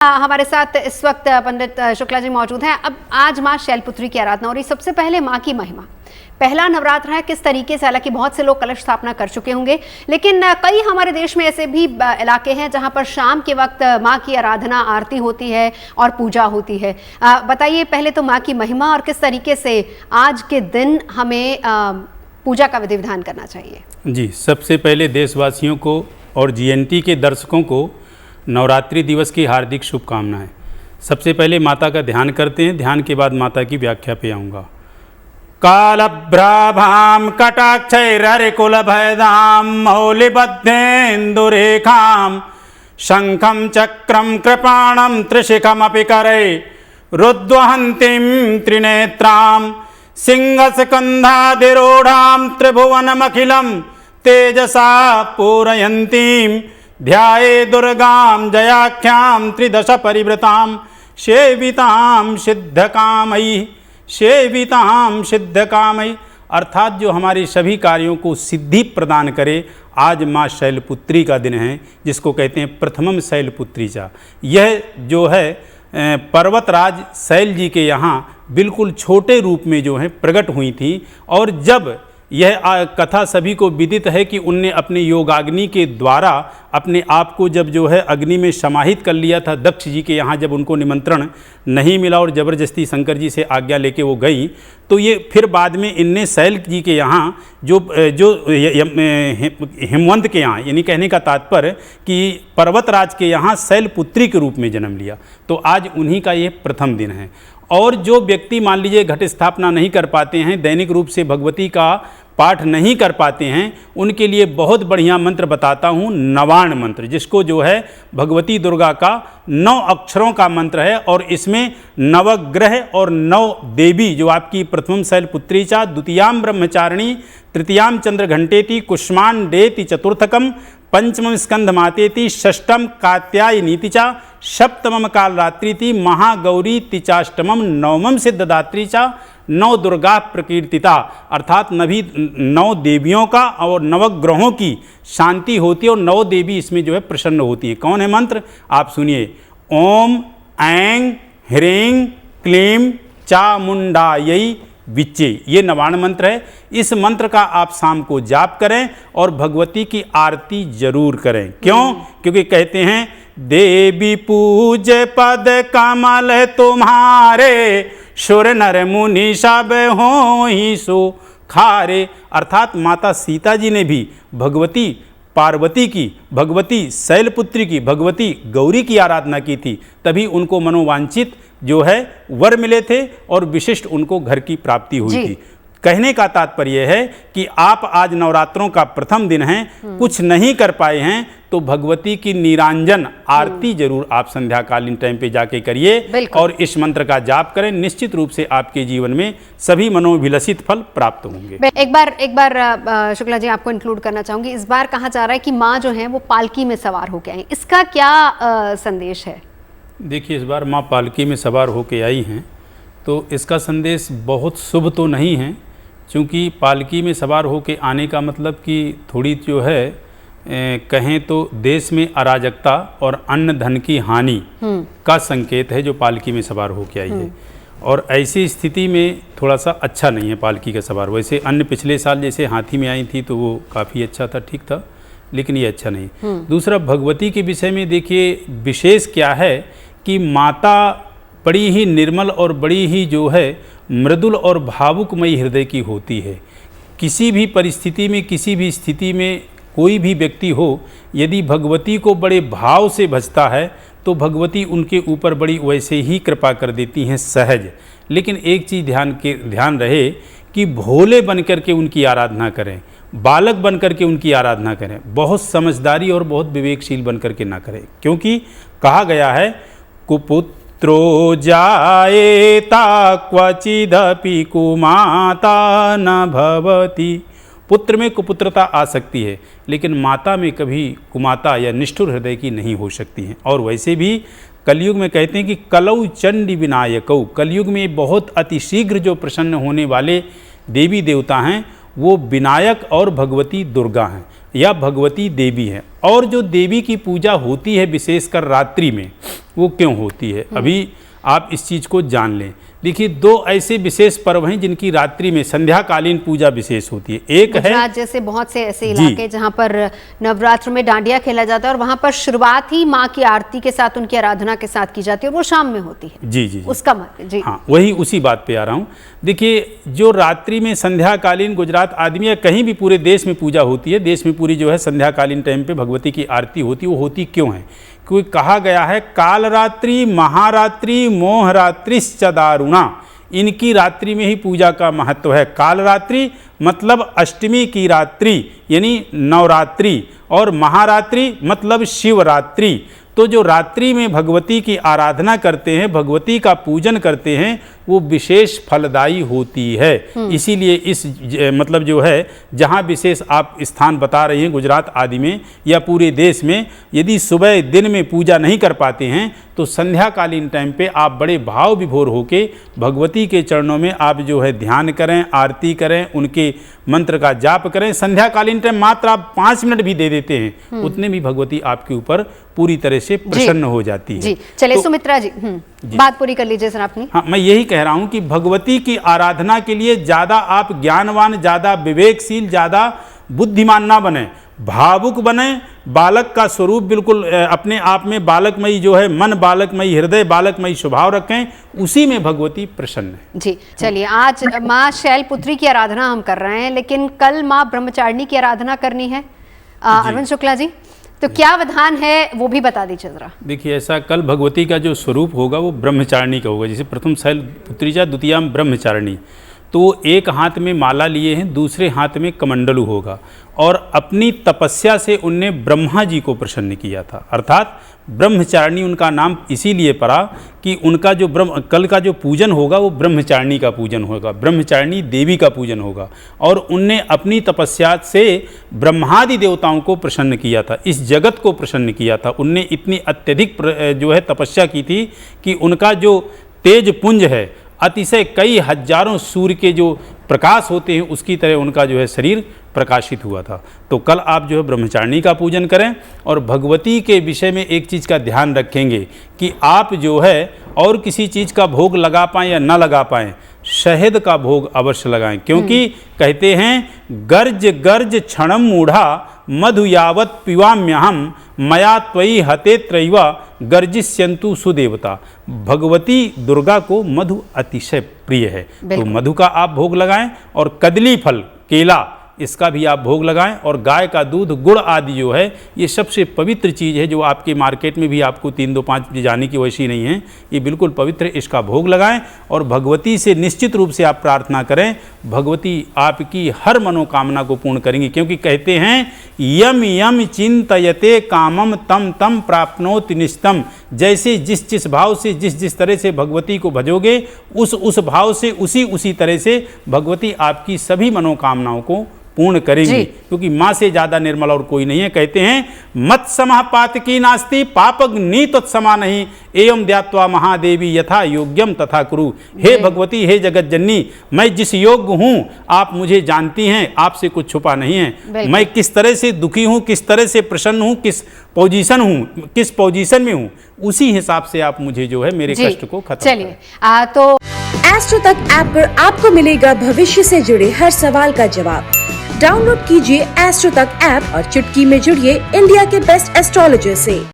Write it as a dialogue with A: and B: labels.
A: हमारे साथ इस वक्त पंडित शुक्ला जी मौजूद हैं। अब आज माँ शैलपुत्री की आराधना हो रही। सबसे पहले माँ की महिमा, पहला नवरात्र है, किस तरीके से, हालांकि बहुत से लोग कलश स्थापना कर चुके होंगे, लेकिन कई हमारे देश में ऐसे भी इलाके हैं जहां पर शाम के वक्त माँ की आराधना, आरती होती है और पूजा होती है। बताइए पहले तो माँ की महिमा और किस तरीके से आज के दिन हमें पूजा का विधि विधान करना चाहिए।
B: जी, सबसे पहले देशवासियों को और जीएनटी के दर्शकों को नवरात्रि दिवस की हार्दिक शुभकामनाएं। सबसे पहले माता का ध्यान करते हैं, ध्यान के बाद माता की व्याख्या पे आऊँगा। कालभ्राभां कटाक्षैररिकुलभयदां मौलिबद्धेन्दुरेखां शङ्खं चक्रं कृपाणं त्रिशिखमपि करे रुद्वहन्तीं त्रिनेत्रां सिंहस्कन्धाधिरूढां त्रिभुवनमखिलं तेजसा पूरयन्तीं ध्याये दुर्गां जयाख्यां त्रिदश परिवृतां सेवितां सिद्धकामयी अर्थात जो हमारे सभी कार्यों को सिद्धि प्रदान करे। आज माँ शैलपुत्री का दिन है, जिसको कहते हैं प्रथमम शैलपुत्री चा। यह जो है पर्वतराज शैल जी के यहाँ बिल्कुल छोटे रूप में जो है प्रकट हुई थी। और जब यह कथा सभी को विदित है कि उनने अपने योगाग्नि के द्वारा अपने आप को जब जो है अग्नि में समाहित कर लिया था दक्ष जी के यहाँ, जब उनको निमंत्रण नहीं मिला और ज़बरदस्ती शंकर जी से आज्ञा लेके वो गई, तो ये फिर बाद में इनने शैल जी के यहाँ जो हिमवंत के यहाँ, यानी कहने का तात्पर्य कि पर्वतराज के यहाँ शैलपुत्री के रूप में जन्म लिया। तो आज उन्हीं का ये प्रथम दिन है। और जो व्यक्ति मान लीजिए घट स्थापना नहीं कर पाते हैं, दैनिक रूप से भगवती का पाठ नहीं कर पाते हैं, उनके लिए बहुत बढ़िया मंत्र बताता हूँ, नवाण मंत्र, जिसको जो है भगवती दुर्गा का 9 अक्षरों का मंत्र है। और इसमें नवग्रह और 9 देवी, जो आपकी प्रथम शैलपुत्री चा, द्वितीयाम ब्रह्मचारिणी, तृतीयाम चंद्रघंटेति, कुष्मांडेति चतुर्थकम, पंचमम स्कंध मातेति, षष्ठम कात्यायनीति चा, सप्तमम कालरात्रिति, महागौरी तिचाष्टमम, नवमम सिद्धदात्री चा, 9 दुर्गा प्रकीर्तिता। अर्थात 9 देवियों का और नवग्रहों की शांति होती है और 9 देवी इसमें जो है प्रसन्न होती है। कौन है मंत्र, आप सुनिए। ओम ऐं ह्रीं क्लीं चामुंडायै विच्चे, ये नवाण मंत्र है। इस मंत्र का आप शाम को जाप करें और भगवती की आरती जरूर करें। क्यों? क्योंकि कहते हैं देवी पूज्य पद कमल तुम्हारे, सुर नर मुनि सब होई सुखारे। अर्थात माता सीता जी ने भी भगवती पार्वती की, भगवती शैलपुत्री की, भगवती गौरी की आराधना की थी, तभी उनको मनोवांछित जो है वर मिले थे और विशिष्ट उनको घर की प्राप्ति हुई थी। कहने का तात्पर्य है कि आप आज नवरात्रों का प्रथम दिन है, कुछ नहीं कर पाए हैं तो भगवती की निरांजन आरती जरूर आप संध्याकालीन टाइम पे जाके करिए और इस मंत्र का जाप करें। निश्चित रूप से आपके जीवन में सभी मनोभिलषित फल प्राप्त होंगे।
A: एक बार शुक्ला जी आपको इंक्लूड करना चाहूंगी। इस बार कहा जा रहा है कि माँ जो है वो पालकी में सवार होके आई, इसका क्या संदेश है? देखिए,
B: इस बार माँ पालकी में सवार होके आई हैं, तो इसका संदेश बहुत शुभ तो नहीं है, क्योंकि पालकी में सवार होके आने का मतलब कि थोड़ी जो है कहें तो देश में अराजकता और अन्न धन की हानि का संकेत है जो पालकी में सवार होके आई है। और ऐसी स्थिति में थोड़ा सा अच्छा नहीं है पालकी का सवार। वैसे अन्य पिछले साल जैसे हाथी में आई थी तो वो काफ़ी अच्छा था, ठीक था, लेकिन ये अच्छा नहीं। दूसरा, भगवती के विषय में देखिए विशेष क्या है कि माता बड़ी ही निर्मल और बड़ी ही जो है मृदुल और भावुकमयी हृदय की होती है। किसी भी परिस्थिति में, किसी भी स्थिति में कोई भी व्यक्ति हो, यदि भगवती को बड़े भाव से भजता है तो भगवती उनके ऊपर बड़ी वैसे ही कृपा कर देती हैं, सहज। लेकिन एक चीज़ ध्यान रहे कि भोले बन कर के उनकी आराधना करें, बालक बन कर के उनकी आराधना करें, बहुत समझदारी और बहुत विवेकशील बन कर के ना करें। क्योंकि कहा गया है कुपुत्रो जायेता क्वचिदपि कुमाता न भवति। पुत्र में कुपुत्रता आ सकती है, लेकिन माता में कभी कुमाता या निष्ठुर हृदय की नहीं हो सकती हैं। और वैसे भी कलयुग में कहते हैं कि कलौ चंडी विनायकौ, कलयुग में बहुत अतिशीघ्र जो प्रसन्न होने वाले देवी देवता हैं वो विनायक और भगवती दुर्गा हैं। या भगवती देवी हैं। और जो देवी की पूजा होती है विशेषकर रात्रि में, वो क्यों होती है, अभी आप इस चीज़ को जान लें। देखिए, दो ऐसे विशेष पर्व हैं जिनकी रात्रि में संध्याकालीन पूजा विशेष होती है। एक है
A: गुजरात जैसे बहुत से ऐसे इलाके जहां पर नवरात्र में डांडिया खेला जाता है और वहां पर शुरुआत ही माँ की आरती के साथ, उनकी आराधना के साथ की जाती है और वो शाम में होती है।
B: जी जी, जी।
A: उसका मतलब जी
B: हाँ, वही उसी बात पे आ रहा हूँ। देखिए, जो रात्रि में संध्याकालीन गुजरात आदमी या कहीं भी पूरे देश में पूजा होती है, देश में पूरी जो है संध्याकालीन टाइम पे भगवती की आरती होती है। वो होती क्यों है? क्योंकि कहा गया है कालरात्रि महारात्रि मोहरात्रिश्च दारुणा, इनकी रात्रि में ही पूजा का महत्व है। कालरात्रि मतलब अष्टमी की रात्रि यानी नवरात्रि, और महारात्रि मतलब शिवरात्रि। तो जो रात्रि में भगवती की आराधना करते हैं, भगवती का पूजन करते हैं, वो विशेष फलदायी होती है। इसीलिए इस मतलब जो है जहाँ विशेष आप स्थान बता रही हैं गुजरात आदि में या पूरे देश में, यदि सुबह दिन में पूजा नहीं कर पाते हैं तो संध्याकालीन टाइम पे आप बड़े भाव विभोर होके भगवती के चरणों में आप जो है ध्यान करें, आरती करें, उनके मंत्र का जाप करें। संध्याकालीन टाइम मात्र आप 5 मिनट भी दे देते हैं, उतने भी भगवती आपके ऊपर पूरी तरह से प्रसन्न हो जाती है।
A: जी चलिए तो, सुमित्रा जी, बात पूरी कर लीजिए सर आपने।
B: हाँ, मैं यही कह रहा हूँ कि भगवती की आराधना के लिए ज़्यादा आप ज्ञानवान, ज़्यादा विवेकशील, ज़्यादा बुद्धिमान ना बने, भावुक बने। बालक का स्वरूप बिल्कुल अपने आप में बालकमयी जो है, मन बालकमयी, हृदय बालकमयी स्वभाव रखें, उसी में भगवती प्रसन्न है।
A: जी चलिए, आज माँ शैलपुत्री की आराधना हम कर रहे हैं, लेकिन कल माँ ब्रह्मचारिणी की आराधना करनी है। अरविंद शुक्ला जी, तो क्या विधान है वो भी बता दीजिए जरा।
B: देखिए, ऐसा कल भगवती का जो स्वरूप होगा वो ब्रह्मचारिणी का होगा। जैसे प्रथम शैलपुत्री चा द्वितीयाम ब्रह्मचारिणी, तो एक हाथ में माला लिए हैं, दूसरे हाथ में कमंडलू होगा, और अपनी तपस्या से उनने ब्रह्मा जी को प्रसन्न किया था। अर्थात ब्रह्मचारिणी उनका नाम इसीलिए पड़ा कि उनका जो कल का जो पूजन होगा वो ब्रह्मचारिणी का पूजन होगा, ब्रह्मचारिणी देवी का पूजन होगा। और उनने अपनी तपस्या से ब्रह्मादि देवताओं को प्रसन्न किया था, इस जगत को प्रसन्न किया था। उनने इतनी अत्यधिक जो है तपस्या की थी कि उनका जो तेज पुंज है, अतिशय कई हजारों सूर्य के जो प्रकाश होते हैं उसकी तरह उनका जो है शरीर प्रकाशित हुआ था। तो कल आप जो है ब्रह्मचारिणी का पूजन करें, और भगवती के विषय में एक चीज़ का ध्यान रखेंगे कि आप जो है और किसी चीज़ का भोग लगा पाएँ या ना लगा पाएँ, शहद का भोग अवश्य लगाएं। क्योंकि कहते हैं गर्ज गर्ज क्षणम मूढ़ा मधु यावत पिवाम्यहम मया त्वयि हते त्रैवा गर्जिष्यन्तु सुदेवता। भगवती दुर्गा को मधु अतिशय प्रिय है, तो मधु का आप भोग लगाएं, और कदली फल, केला, इसका भी आप भोग लगाएं। और गाय का दूध, गुड़ आदि जो है, ये सबसे पवित्र चीज़ है जो आपके मार्केट में भी आपको 3, 2, 5 जाने की वैसी नहीं है, ये बिल्कुल पवित्र, इसका भोग लगाएं। और भगवती से निश्चित रूप से आप प्रार्थना करें, भगवती आपकी हर मनोकामना को पूर्ण करेंगी। क्योंकि कहते हैं यम यम चिंतयते कामम तम तम प्राप्नोति निष्तम। जैसे जिस भाव से जिस तरह से भगवती को भजोगे, उस भाव से उसी तरह से भगवती आपकी सभी मनोकामनाओं को पूर्ण करेंगी। क्योंकि माँ से ज्यादा निर्मल और कोई नहीं है। कहते हैं मत समः पातकी नास्ति पापग्नि तत्समा नहीं, एवं ध्यात्वा महादेवी यथा योग्यम तथा कुरु। हे भगवती, हे जगत जननी, मैं जिस योग्य हूँ आप मुझे जानती हैं, आपसे कुछ छुपा नहीं है। मैं किस तरह से दुखी हूँ, किस तरह से प्रसन्न हूँ, किस पोजीशन में हूँ, उसी हिसाब से आप मुझे जो है मेरे कष्ट को खत्म
A: चलिए तो
C: एस्ट्रो तक ऐप पर आपको मिलेगा भविष्य से जुड़े हर सवाल का जवाब। डाउनलोड कीजिए एस्ट्रो तक ऐप और चुटकी में जुड़िए इंडिया के बेस्ट एस्ट्रोलॉजर से।